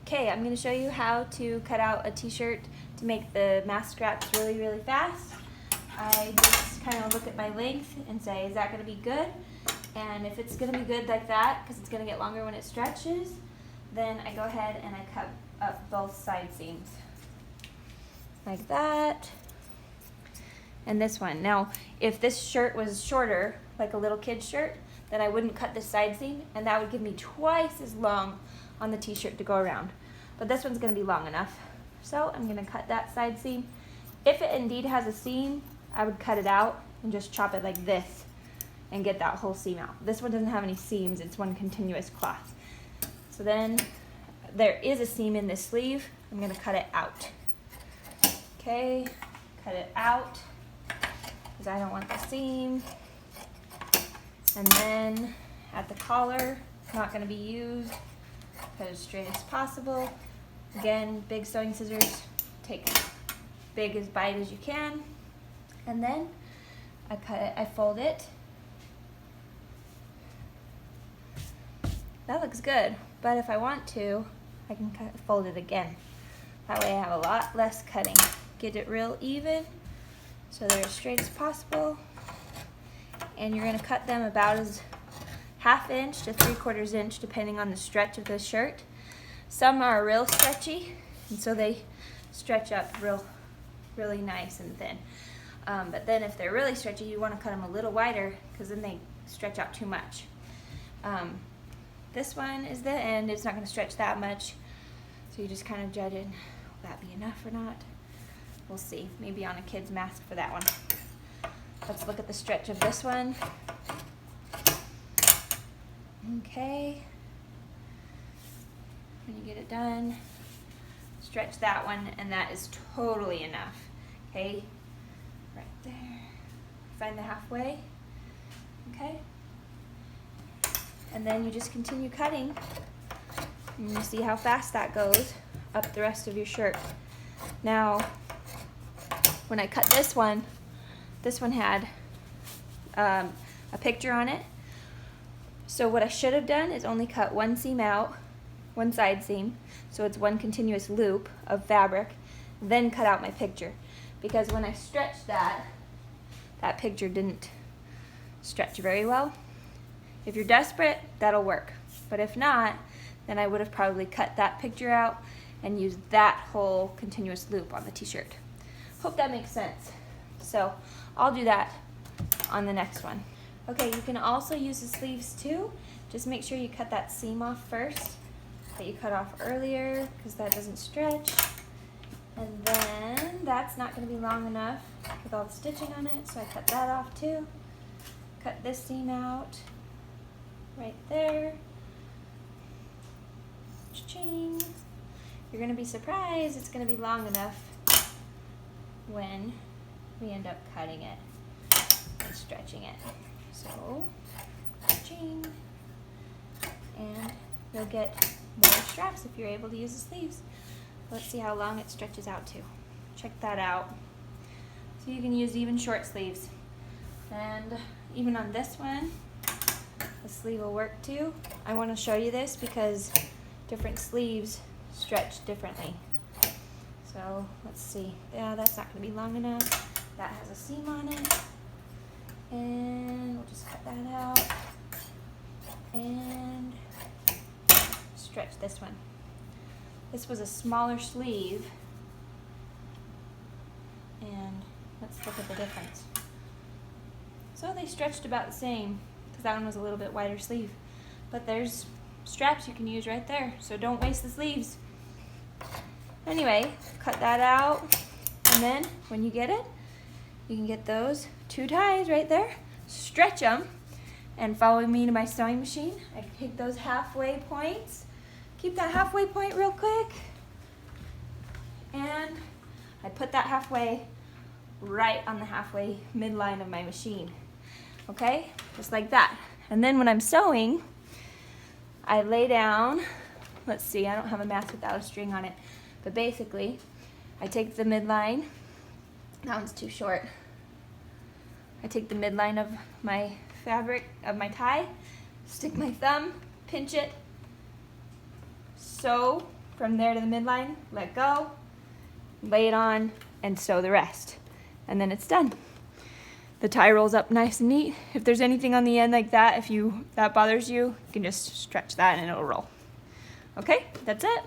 Okay, I'm going to show you how to cut out a t-shirt to make the mask straps really, really fast. I just kind of look at my length and say, is that going to be good? And if it's going to be good like that, because it's going to get longer when it stretches, then I go ahead and I cut up both side seams. Like that. And this one. Now, if this shirt was shorter, like a little kid's shirt, then I wouldn't cut this side seam, and that would give me twice as long on the t-shirt to go around. But this one's going to be long enough. So I'm going to cut that side seam. If it indeed has a seam, I would cut it out and just chop it like this and get that whole seam out. This one doesn't have any seams, it's one continuous cloth. So then there is a seam in this sleeve. I'm going to cut it out. Okay, cut it out because I don't want the seam. And then at the collar, not going to be used. Cut it as straight as possible. Again, big sewing scissors, take big as bite as you can. And then I cut it, I fold it. That looks good, but if I want to, I can fold it again. That way I have a lot less cutting. Get it real even so they're as straight as possible. And you're going to cut them about as 1/2 inch to 3/4 inch depending on the stretch of the shirt. Some are real stretchy, and so they stretch up really nice and thin. But then if they're really stretchy, you want to cut them a little wider because then they stretch out too much. This one is the end. It's not going to stretch that much, so you just kind of judge it. Will that be enough or not? We'll see. Maybe on a kid's mask for that one. Let's look at the stretch of this one. Okay. When you get it done, stretch that one, and that is totally enough. Okay, right there. Find the halfway. Okay. And then you just continue cutting, and you see how fast that goes up the rest of your shirt. Now, when I cut this one had a picture on it. So what I should have done is only cut one seam out, one side seam, so it's one continuous loop of fabric, then cut out my picture. Because when I stretched that picture didn't stretch very well. If you're desperate, that'll work. But if not, then I would have probably cut that picture out and used that whole continuous loop on the t-shirt. Hope that makes sense. So I'll do that on the next one. Okay, you can also use the sleeves too. Just make sure you cut that seam off first that you cut off earlier because that doesn't stretch. And then that's not going to be long enough with all the stitching on it, so I cut that off too. Cut this seam out right there. Cha-ching. You're going to be surprised it's going to be long enough when we end up cutting it and stretching it. So, cha-ching. And you'll get more straps if you're able to use the sleeves. Let's see how long it stretches out to. Check that out. So you can use even short sleeves. And even on this one, the sleeve will work too. I want to show you this because different sleeves stretch differently. So let's see. Yeah, that's not going to be long enough. That has a seam on it. And we'll just cut that out. And stretch this one. This was a smaller sleeve. And let's look at the difference. So they stretched about the same because that one was a little bit wider sleeve. But there's straps you can use right there, so don't waste the sleeves. Anyway, cut that out, and then when you get it, you can get those 2 ties right there, stretch them, and follow me to my sewing machine. I take those halfway points, keep that halfway point real quick, and I put that halfway right on the halfway midline of my machine. Okay, just like that. And then when I'm sewing, I lay down, let's see, I don't have a mask without a string on it, but basically, I take the midline, that one's too short. I take the midline of my fabric, of my tie, stick my thumb, pinch it, sew from there to the midline, let go, lay it on, and sew the rest. And then it's done. The tie rolls up nice and neat. If there's anything on the end like that, that bothers you, you can just stretch that and it'll roll. Okay, that's it.